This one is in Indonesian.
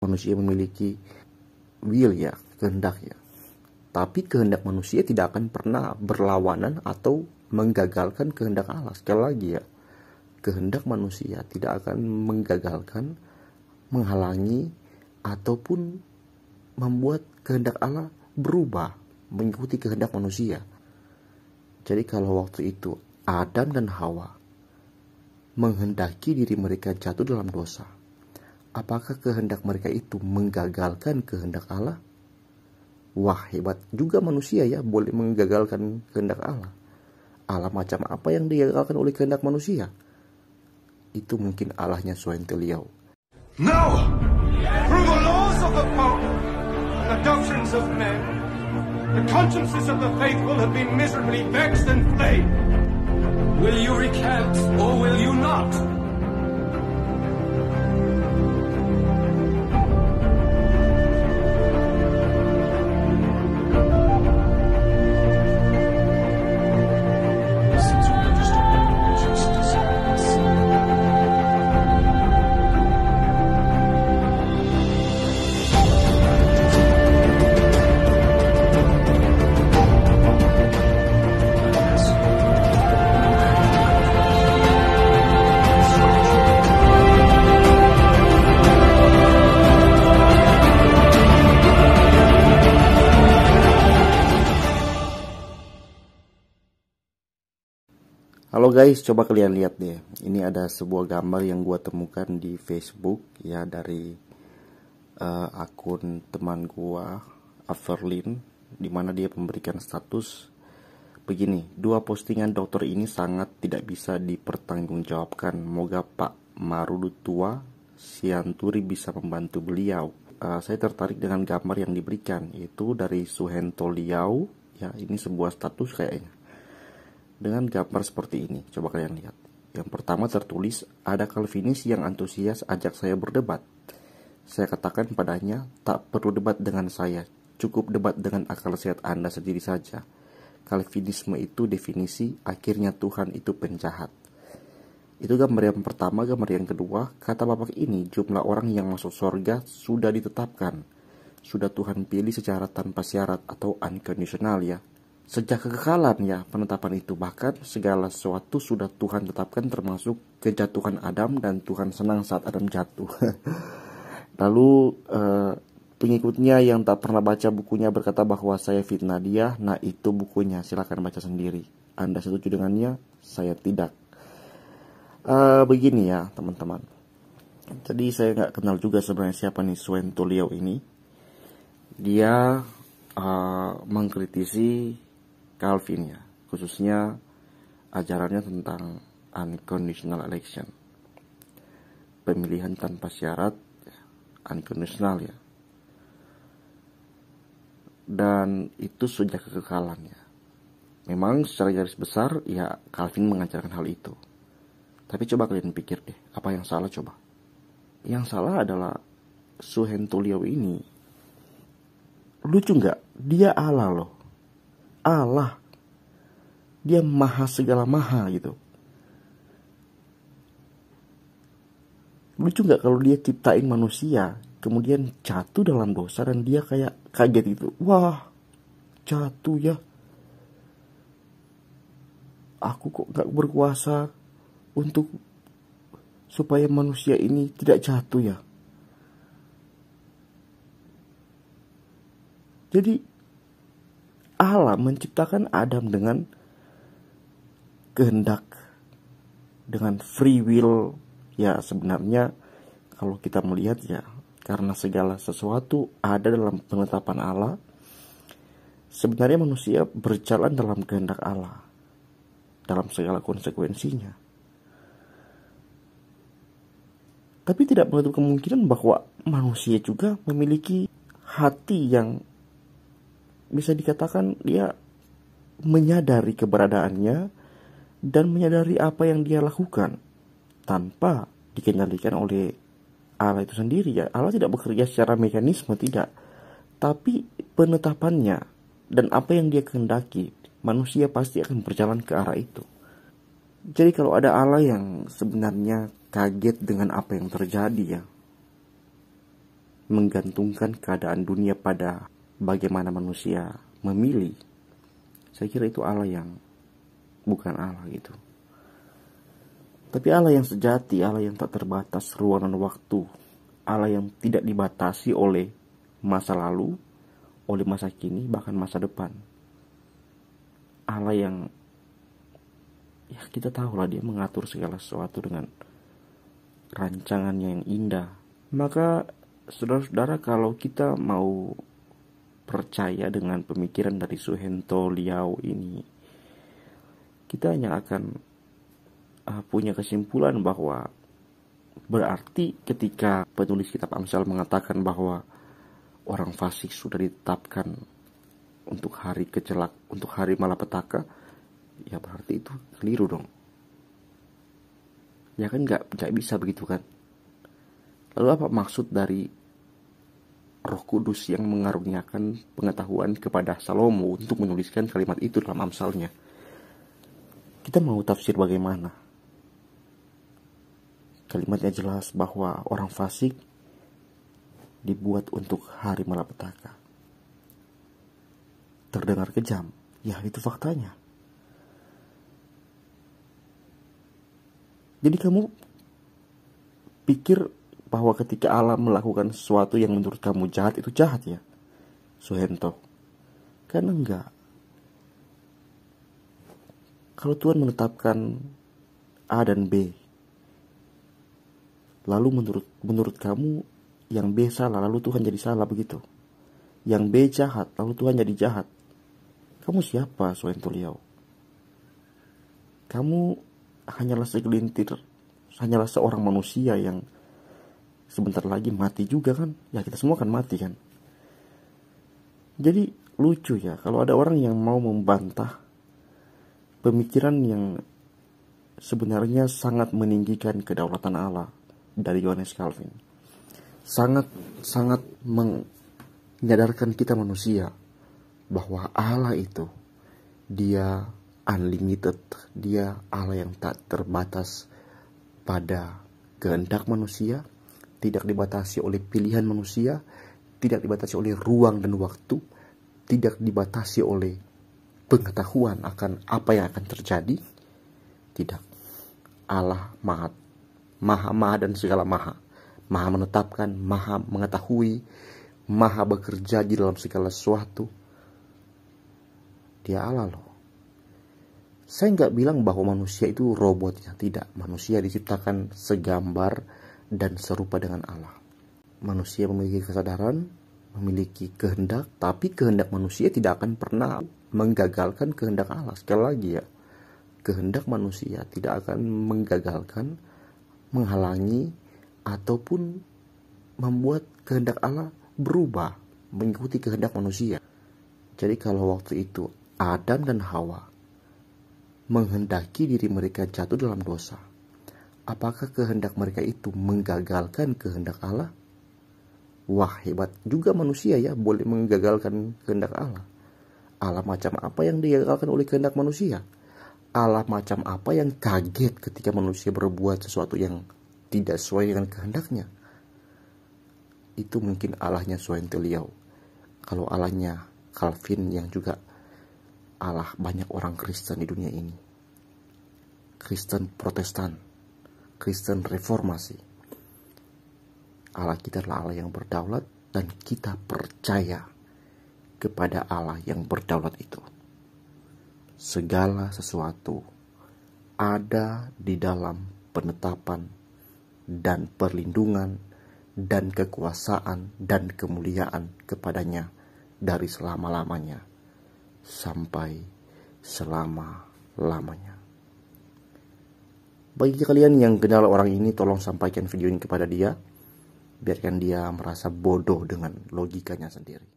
manusia memiliki will ya, kehendak ya. Tapi kehendak manusia tidak akan pernah berlawanan atau menggagalkan kehendak Allah. Sekali lagi ya, kehendak manusia tidak akan menggagalkan, menghalangi, ataupun membuat kehendak Allah berubah mengikuti kehendak manusia. Jadi kalau waktu itu Adam dan Hawa menghendaki diri mereka jatuh dalam dosa, apakah kehendak mereka itu menggagalkan kehendak Allah? Wah, hebat juga manusia ya, boleh menggagalkan kehendak Allah. Allah macam apa yang digagalkan oleh kehendak manusia? Itu mungkin Allahnya Suhentoliau. No! Through the laws of the Pope and the doctrines of men, the consciences of the faithful have been miserably vexed and flayed. Will you recant or will you not? Halo guys, coba kalian lihat deh. Ini ada sebuah gambar yang gua temukan di Facebook ya, dari akun teman gua, Averlin, dimana dia memberikan status begini: dua postingan dokter ini sangat tidak bisa dipertanggungjawabkan. Moga Pak Marudutua Sianturi bisa membantu beliau. Saya tertarik dengan gambar yang diberikan, itu dari Suhentoliau ya. Ini sebuah status kayaknya dengan gambar seperti ini. Coba kalian lihat. Yang pertama tertulis, ada Calvinis yang antusias ajak saya berdebat. Saya katakan padanya, tak perlu debat dengan saya, cukup debat dengan akal sehat Anda sendiri saja. Calvinisme itu definisi, akhirnya Tuhan itu penjahat. Itu gambar yang pertama. Gambar yang kedua, kata bapak ini, jumlah orang yang masuk surga sudah ditetapkan. Sudah Tuhan pilih secara tanpa syarat atau unconditional ya. Sejak kekekalan ya penetapan itu, bahkan segala sesuatu sudah Tuhan tetapkan, termasuk kejatuhan Adam, dan Tuhan senang saat Adam jatuh. Lalu pengikutnya yang tak pernah baca bukunya berkata bahwa saya fitnah dia. Nah itu bukunya, silakan baca sendiri. Anda setuju dengannya? Saya tidak. Begini ya teman-teman. Jadi saya nggak kenal juga sebenarnya siapa nih Suhentoliau ini. Dia mengkritisi Calvin ya, khususnya ajarannya tentang unconditional election, pemilihan tanpa syarat, unconditional ya. Dan itu sejak kekekalan ya. Memang secara garis besar ya Calvin mengajarkan hal itu. Tapi coba kalian pikir deh, apa yang salah coba? Yang salah adalah Suhentoliau ini. Lucu nggak? Dia Allah loh. Allah, dia maha segala maha gitu. Lucu nggak kalau dia ciptain manusia, kemudian jatuh dalam dosa dan dia kayak kaget gitu. Wah, jatuh ya. Aku kok nggak berkuasa untuk supaya manusia ini tidak jatuh ya. Jadi Allah menciptakan Adam dengan kehendak, dengan free will. Ya sebenarnya kalau kita melihat ya, karena segala sesuatu ada dalam penetapan Allah, sebenarnya manusia berjalan dalam kehendak Allah, dalam segala konsekuensinya. Tapi tidak menutup kemungkinan bahwa manusia juga memiliki hati yang bisa dikatakan dia menyadari keberadaannya dan menyadari apa yang dia lakukan tanpa dikendalikan oleh Allah itu sendiri ya. Allah tidak bekerja secara mekanisme, tidak. Tapi penetapannya dan apa yang dia kehendaki, manusia pasti akan berjalan ke arah itu. Jadi kalau ada Allah yang sebenarnya kaget dengan apa yang terjadi ya, menggantungkan keadaan dunia pada bagaimana manusia memilih, saya kira itu Allah yang bukan Allah gitu. Tapi Allah yang sejati, Allah yang tak terbatas ruang dan waktu, Allah yang tidak dibatasi oleh masa lalu, oleh masa kini, bahkan masa depan. Allah yang ya kita tahulah dia mengatur segala sesuatu dengan rancangannya yang indah. Maka saudara-saudara, kalau kita mau percaya dengan pemikiran dari Suharto Liau ini, kita hanya akan punya kesimpulan bahwa berarti ketika penulis kitab Amsal mengatakan bahwa orang fasik sudah ditetapkan untuk hari kecelak, untuk hari malapetaka, ya berarti itu keliru dong. Ya kan nggak bisa begitu kan. Lalu apa maksud dari Roh Kudus yang mengaruniakan pengetahuan kepada Salomo untuk menuliskan kalimat itu dalam Amsalnya? Kita mau tafsir bagaimana? Kalimatnya jelas bahwa orang fasik dibuat untuk hari malapetaka. Terdengar kejam, ya itu faktanya. Jadi kamu pikir bahwa ketika Allah melakukan sesuatu yang menurut kamu jahat, itu jahat ya, Suharto? Karena enggak. Kalau Tuhan menetapkan A dan B, lalu menurut kamu yang B salah, lalu Tuhan jadi salah begitu. Yang B jahat, lalu Tuhan jadi jahat. Kamu siapa, Suharto Liau? Kamu hanyalah segelintir, hanyalah seorang manusia yang sebentar lagi mati juga kan. Ya kita semua kan mati kan. Jadi lucu ya kalau ada orang yang mau membantah pemikiran yang sebenarnya sangat meninggikan kedaulatan Allah dari Johannes Calvin. Sangat menyadarkan kita manusia bahwa Allah itu dia unlimited, dia Allah yang tak terbatas pada kehendak manusia, tidak dibatasi oleh pilihan manusia, tidak dibatasi oleh ruang dan waktu, tidak dibatasi oleh pengetahuan akan apa yang akan terjadi. Tidak. Allah maha dan segala maha menetapkan, maha mengetahui, maha bekerja di dalam segala sesuatu. Dia Allah loh. Saya nggak bilang bahwa manusia itu robotnya, tidak. Manusia diciptakan segambar dan serupa dengan Allah. Manusia memiliki kesadaran, memiliki kehendak, tapi kehendak manusia tidak akan pernah menggagalkan kehendak Allah. Sekali lagi ya, kehendak manusia tidak akan menggagalkan, menghalangi, ataupun membuat kehendak Allah berubah mengikuti kehendak manusia. Jadi kalau waktu itu Adam dan Hawa menghendaki diri mereka jatuh dalam dosa, apakah kehendak mereka itu menggagalkan kehendak Allah? Wah, hebat juga manusia ya, boleh menggagalkan kehendak Allah. Allah macam apa yang digagalkan oleh kehendak manusia? Allah macam apa yang kaget ketika manusia berbuat sesuatu yang tidak sesuai dengan kehendaknya? Itu mungkin Allahnya Suharto Liau. Kalau Allahnya Calvin yang juga Allah banyak orang Kristen di dunia ini. Kristen Protestan, Kristen Reformasi. Allah kita adalah Allah yang berdaulat dan kita percaya kepada Allah yang berdaulat itu. Segala sesuatu ada di dalam penetapan dan perlindungan dan kekuasaan dan kemuliaan kepadanya dari selama-lamanya sampai selama-lamanya. Bagi kalian yang kenal orang ini, tolong sampaikan video ini kepada dia. Biarkan dia merasa bodoh dengan logikanya sendiri.